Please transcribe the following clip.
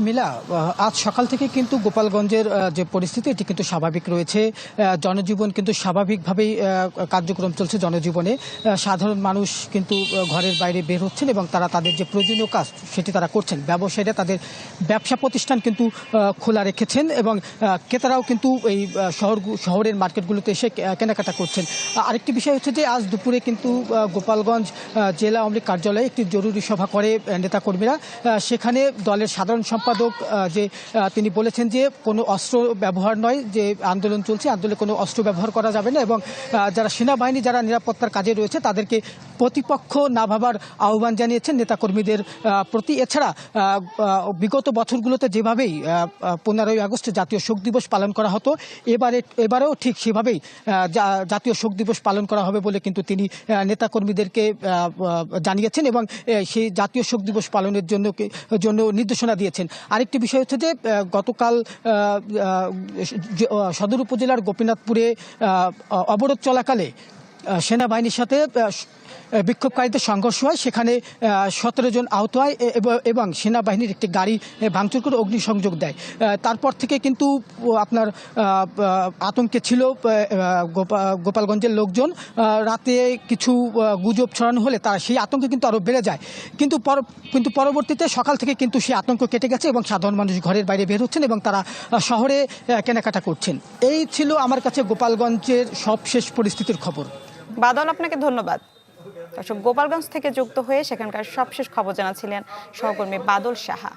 মিলা, আজ সকাল থেকে কিন্তু গোপালগঞ্জের যে পরিস্থিতি এটি কিন্তু স্বাভাবিক রয়েছে। জনজীবন কিন্তু স্বাভাবিকভাবেই কার্যক্রম চলছে। জনজীবনে সাধারণ মানুষ কিন্তু ঘরের বাইরে বের হচ্ছেন এবং তারা তাদের যে প্রয়োজনীয় কাজ সেটি তারা করছেন। ব্যবসায়ীরা তাদের ব্যবসা প্রতিষ্ঠান কিন্তু খোলা রেখেছেন এবং ক্রেতারাও কিন্তু এই শহরের মার্কেটগুলোতে এসে কেনাকাটা করছেন। আরেকটি বিষয় হচ্ছে যে আজ দুপুরে কিন্তু গোপালগঞ্জ জেলা আওয়ামী লীগ কার্যালয়ে একটি জরুরি সভা করে নেতাকর্মীরা। সেখানে দলের সাধারণ সম্পাদক তিনি বলেছেন যে কোনো অস্ত্র ব্যবহার নয়, যে আন্দোলন চলছে, আন্দোলনে কোনো অস্ত্র ব্যবহার করা যাবে না এবং যারা সেনাবাহিনী যারা নিরাপত্তার কাজে রয়েছে তাদেরকে প্রতিপক্ষ না ভাবার আহ্বান জানিয়েছেন নেতাকর্মীদের প্রতি। এছাড়া বিগত বছরগুলোতে যেভাবেই 15ই আগস্ট জাতীয় শোক দিবস পালন করা হতো, এবারেও ঠিক সেভাবেই জাতীয় শোক দিবস পালন করা হবে বলে কিন্তু তিনি নেতাকর্মীদেরকে জানিয়েছেন এবং সেই জাতীয় শোক দিবস পালনের জন্য নির্দেশনা দিয়েছেন। আরেকটি বিষয় হচ্ছে যে গতকাল সদর উপজেলার গোপীনাথপুরে অবরোধ চলাকালে সেনাবাহিনীর সাথে বিক্ষোভকারীদের সংঘর্ষ হয়। সেখানে 17 জন আহত হয় এবং সেনাবাহিনীর একটি গাড়ি ভাঙচুর করে অগ্নিসংযোগ দেয়। তারপর থেকে কিন্তু আপনার আতঙ্কে ছিল গোপালগঞ্জের লোকজন। রাতে কিছু গুজব ছড়ানো হলে তারা সেই আতঙ্কে কিন্তু আরও বেড়ে যায়। কিন্তু পরবর্তীতে সকাল থেকে কিন্তু সেই আতঙ্ক কেটে গেছে এবং সাধারণ মানুষ ঘরের বাইরে বের হচ্ছেন এবং তারা শহরে কেনাকাটা করছেন। এই ছিল আমার কাছে গোপালগঞ্জের সবশেষ পরিস্থিতির খবর। বাদল, আপনাকে ধন্যবাদ। দর্শক, গোপালগঞ্জ থেকে যুক্ত হয়ে সেখানকার সবশেষ খবর জানাচ্ছিলেন সহকর্মী বাদল সাহা।